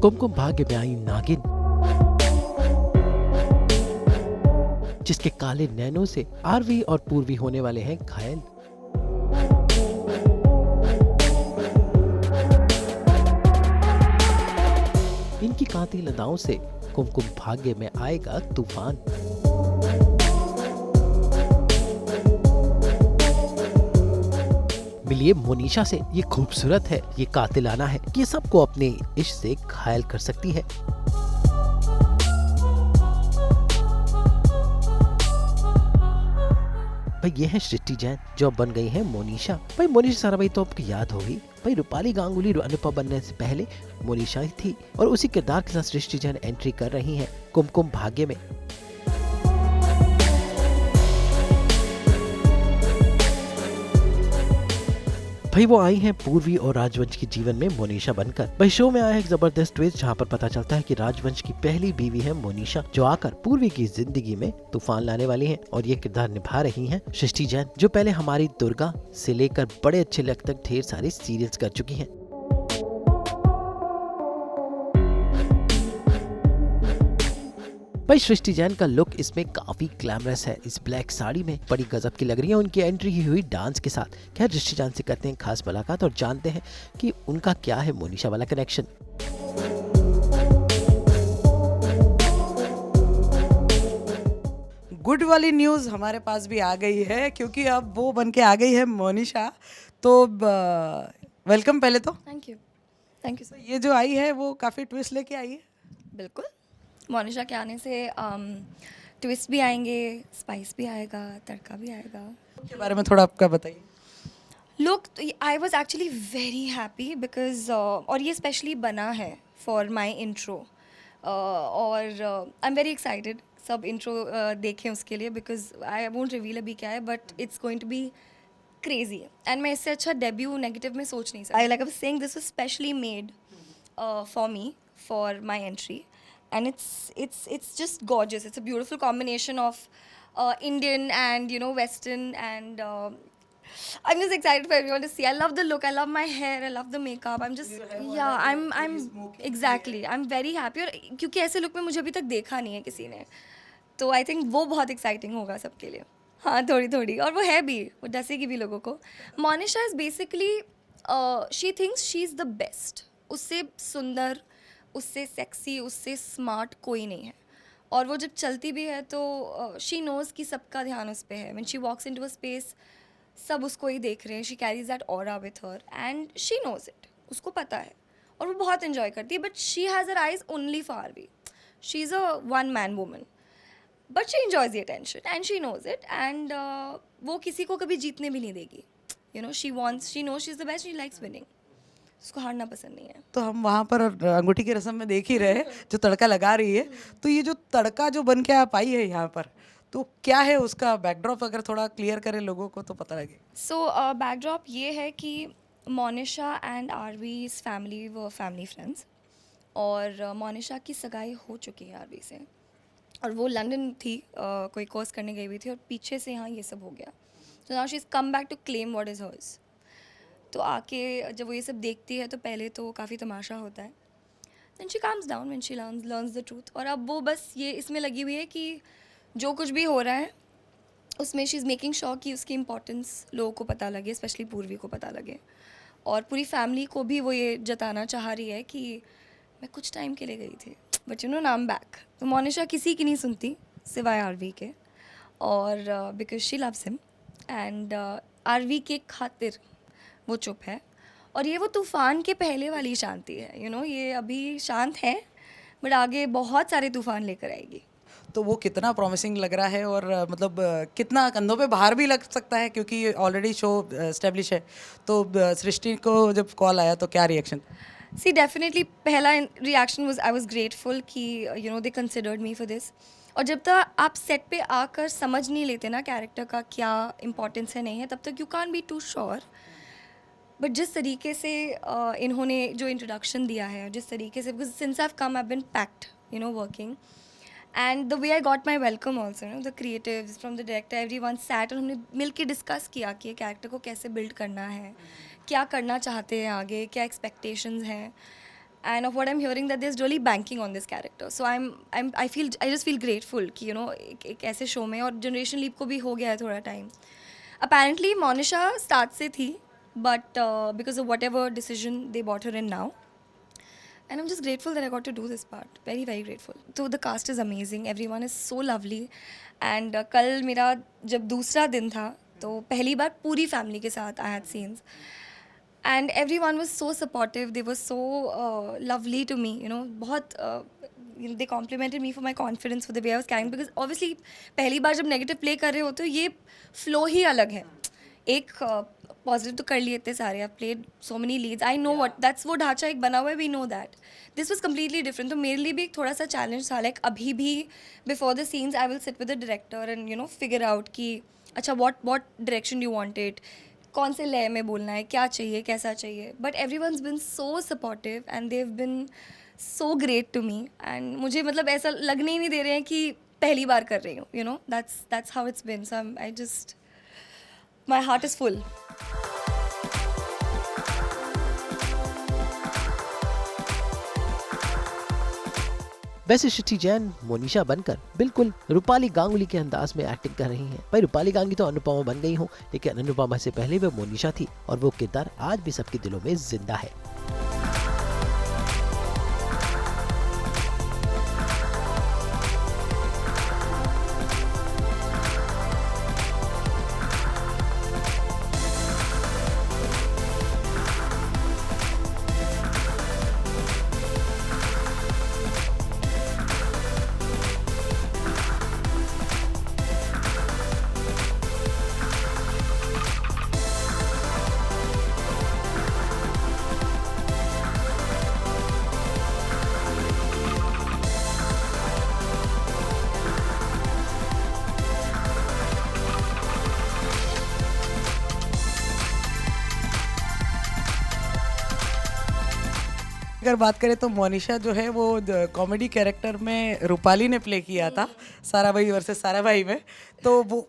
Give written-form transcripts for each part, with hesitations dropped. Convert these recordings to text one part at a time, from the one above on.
कुमकुम भाग्य में आई नागिन, जिसके काले नैनों से आरवी और पूर्वी होने वाले हैं घायल। इनकी कातिल अदाओं से कुमकुम भाग्य में आएगा तूफान। मिलिए मोनिशा से, ये खूबसूरत है, ये कातिलाना है, ये सबको अपने इश्क से घायल कर सकती है। भाई ये है सृष्टि जैन, जो अब बन गई है मोनिशा। भाई मोनिशा साराभाई तो आपको याद होगी, भाई रूपाली गांगुली अनुपमा बनने से पहले मोनिशा ही थी और उसी किरदार के साथ सृष्टि जैन एंट्री कर रही हैं कुमकुम भाग्य में। भाई वो आई हैं पूर्वी और राजवंश के जीवन में मोनिशा बनकर। भाई शो में आया एक जबरदस्त ट्विस्ट जहाँ पर पता चलता है कि राजवंश की पहली बीवी है मोनिशा, जो आकर पूर्वी की जिंदगी में तूफान लाने वाली हैं। और ये किरदार निभा रही हैं सृष्टि जैन, जो पहले हमारी दुर्गा से लेकर बड़े अच्छे लक तक ढेर सारे सीरियल्स कर चुकी हैं। भाई सृष्टि जैन का लुक इसमें काफी ग्लैमरस है। इस ब्लैक साड़ी में बड़ी गजब की लग रही है उनकी एंट्री ही हुई डांस के साथ। खैर सृष्टि जैन से करते हैं खास मुलाकात और जानते हैं कि उनका क्या है मोनिशा वाला कनेक्शन। गुड वाली न्यूज़ हमारे पास भी आ गई है, क्योंकि अब वो बन के आ गई है मोनिशा। तो वेलकम पहले तो। Thank you sir. ये जो आई है वो काफ़ी ट्विस्ट लेके आई है। बिल्कुल, मोनिशा के आने से ट्विस्ट भी आएंगे, स्पाइस भी आएगा, तड़का भी आएगा। के बारे में थोड़ा आपका बताइए। लोग, I was actually very happy because और ये स्पेशली बना है फॉर माई इंट्रो और आई एम वेरी एक्साइटेड सब इंट्रो देखें उसके लिए, बिकॉज आई वोंट रिवील अभी क्या है, but it's going to be crazy. And मैं इससे अच्छा डेब्यू नेगेटिव में सोच नहीं सकती। I like I was saying this was specially made for me, for my entry, and it's just gorgeous. It's a beautiful combination of Indian and Western, and I'm just excited for everyone to see. I love the look, I love my hair, I love the makeup. I'm just I'm exactly, I'm very happy, और क्योंकि ऐसे look में मुझे अभी तक देखा नहीं है किसी ने, तो आई थिंक वो बहुत एक्साइटिंग होगा सबके लिए। हाँ थोड़ी, और वो है भी, वो डसेगी भी लोगों को। Monisha is basically she thinks she is the best. उससे सुंदर, उससे सेक्सी, उससे स्मार्ट कोई नहीं है। और वो जब चलती भी है तो शी नोज़ कि सबका ध्यान उस पर है। When she walks into a space, सब उसको ही देख रहे हैं। She carries that aura with her and she knows it, उसको पता है और वो बहुत इन्जॉय करती है। But she has her eyes only for Aarvi. She is a one man woman, but she enjoys the attention and she knows it, and वो किसी को कभी जीतने भी नहीं देगी। She knows she is the best, she likes winning, उसको हारना पसंद नहीं है। तो हम वहाँ पर अंगूठी की रस्म में देख ही रहे जो तड़का लगा रही है। तो ये जो तड़का जो बन के आप आई है यहाँ पर, तो क्या है उसका बैकड्रॉप, अगर थोड़ा क्लियर करें लोगों को तो पता लगे। सो बैकड्रॉप ये है कि मोनिशा एंड आरवी's फैमिली वो फैमिली फ्रेंड्स, और मोनिशा की सगाई हो चुकी है आरवी से, और वो लंदन थी, कोई कोर्स करने गई हुई थी, और पीछे से यहाँ ये सब हो गया। So now she is come back to claim what is hers. तो आके जब वो ये सब देखती है तो पहले तो काफ़ी तमाशा होता है, then she calms down when she learns the truth. और अब वो बस ये इसमें लगी हुई है कि जो कुछ भी हो रहा है उसमें शी इज़ मेकिंग श्योर कि उसकी इंपॉर्टेंस लोगों को पता लगे, स्पेशली पूर्वी को पता लगे, और पूरी फैमिली को भी वो ये जताना चाह रही है कि मैं कुछ टाइम के लिए गई थी, but now I am back. तो मोनिशा किसी की नहीं सुनती सिवाय आरवी के, और because she loves him, and Aarvi के खातिर वो चुप है। और ये वो तूफ़ान के पहले वाली शांति है, ये अभी शांत है, बट आगे बहुत सारे तूफ़ान लेकर आएगी। तो वो कितना प्रॉमिसिंग लग रहा है, और मतलब कितना कंधों पे भार भी लग सकता है, क्योंकि ऑलरेडी शो एस्टेब्लिश है। तो सृष्टि को जब कॉल आया तो क्या रिएक्शन? सी डेफिनेटली पहला reaction was I was grateful कि they considered me for this. और जब तक आप सेट पे आकर समझ नहीं लेते ना कैरेक्टर का क्या इंपॉर्टेंस है नहीं है, तब तक you can't be too sure. But जिस तरीके से इन्होंने जो इंट्रोडक्शन दिया है, जिस तरीके से, because since I have come I have been packed working, and the way I got my welcome also, the creatives from the director, every one sat, और हमने मिल के डिस्कस किया कि कैरेक्टर को कैसे बिल्ड करना है, क्या करना चाहते हैं आगे, क्या एक्सपेक्टेशंस हैं। and of what I'm hearing that there's really banking on this character. So I just feel grateful कि you know एक ऐसे show में, और generation leap को भी हो गया है थोड़ा time. Apparently Monisha start से थी, but because of whatever decision they brought her in now. And I'm just grateful that I got to do this part. Very, very grateful. So the cast is amazing. Everyone is so lovely. And कल मेरा जब दूसरा दिन था तो पहली बार पूरी family के साथ I had scenes. And everyone was so supportive. They were so lovely to me. You know, बहुत they complimented me for my confidence, for the way I was carrying. Because obviously पहली बार जब negative play कर रहे हो तो ये flow ही अलग है. एक पॉजिटिव तो कर लिए इतने सारे, I played so many leads, I know what that's, वो ढांचा एक बना हुआ है, we know that. This was completely different. तो मेरे लिए भी एक थोड़ा सा चैलेंज था. लाइक अभी भी before the scenes I will sit with the director and you know figure out कि अच्छा what direction you want it, कौन से लय में बोलना है, क्या चाहिए, कैसा चाहिए. But everyone's been so supportive and they've been so great to me. And मुझे मतलब ऐसा लगने ही नहीं दे रहे हैं कि पहली बार कर रही हूँ. You know that's how it's been. So I just, my heart is full. वैसे श्रुति जैन मोनिशा बनकर बिल्कुल रूपाली गांगुली के अंदाज में एक्टिंग कर रही हैं. भाई रूपाली गांगुली तो अनुपमा बन गई हो, लेकिन अनुपमा से पहले वो मोनिशा थी और वो किरदार आज भी सबके दिलों में जिंदा है. अगर बात करें तो मोनिशा जो है वो कॉमेडी कैरेक्टर में रूपाली ने प्ले किया था साराभाई वर्सेस साराभाई में. तो वो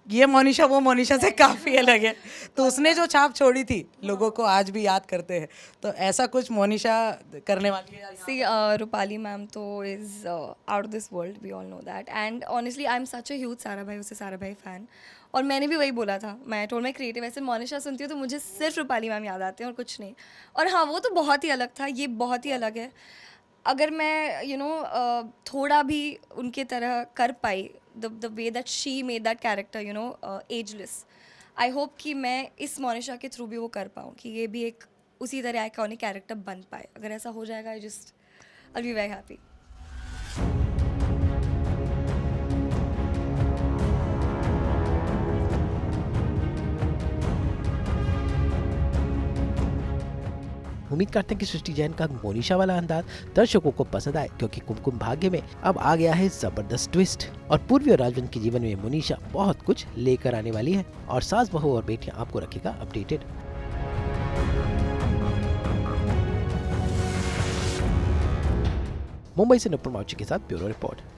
ये मोनिशा वो मोनिशा से काफ़ी अलग है. तो उसने जो छाप छोड़ी थी लोगों को आज भी याद करते हैं. तो ऐसा कुछ मोनिशा करने वाली है. See, Rupali ma'am तो is out of this world. We all know that. And honestly, I'm such a huge Sarabhai उससे साराभाई fan. और मैंने भी वही बोला था. मैं टोल मैं क्रिएटिव ऐसे मोनिशा सुनती हूँ तो मुझे सिर्फ रूपाली मैम याद आते हैं और कुछ नहीं. और हाँ, वो तो बहुत ही अलग था, ये बहुत ही अलग है. अगर मैं यू नो थोड़ा भी उनके तरह कर पाई, the way that she made that character you know ageless, I hope कि मैं इस मोनिशा के थ्रू भी वो कर पाऊँ कि ये भी एक उसी तरह आइकॉनिक कैरेक्टर बन पाए. अगर ऐसा हो जाएगा आई बी वेरी हैप्पी. उम्मीद करते हैं कि सृष्टि जैन का मोनिशा वाला अंदाज दर्शकों को पसंद आए, क्योंकि कुमकुम भाग्य में अब आ गया है जबरदस्त ट्विस्ट और पूर्वी और राजवंश के जीवन में मोनिशा बहुत कुछ लेकर आने वाली है और सास बहू और बेटियां आपको रखेगा अपडेटेड. मुंबई से नुपुर माउची के साथ ब्यूरो रिपोर्ट.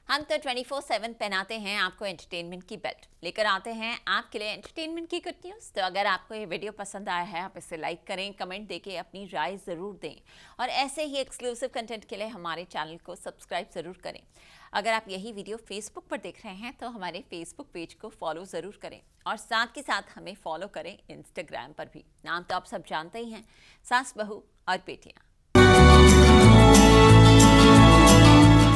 हम तो 24/7 पहनाते हैं आपको एंटरटेनमेंट की बेल्ट, लेकर आते हैं आपके लिए एंटरटेनमेंट की गुड न्यूज़. तो अगर आपको ये वीडियो पसंद आया है, आप इसे लाइक करें, कमेंट देके अपनी राय ज़रूर दें और ऐसे ही एक्सक्लूसिव कंटेंट के लिए हमारे चैनल को सब्सक्राइब ज़रूर करें. अगर आप यही वीडियो फेसबुक पर देख रहे हैं तो हमारे फेसबुक पेज को फॉलो ज़रूर करें और साथ के साथ हमें फॉलो करें इंस्टाग्राम पर भी. नाम तो आप सब जानते ही हैं, सास बहू और बेटियाँ.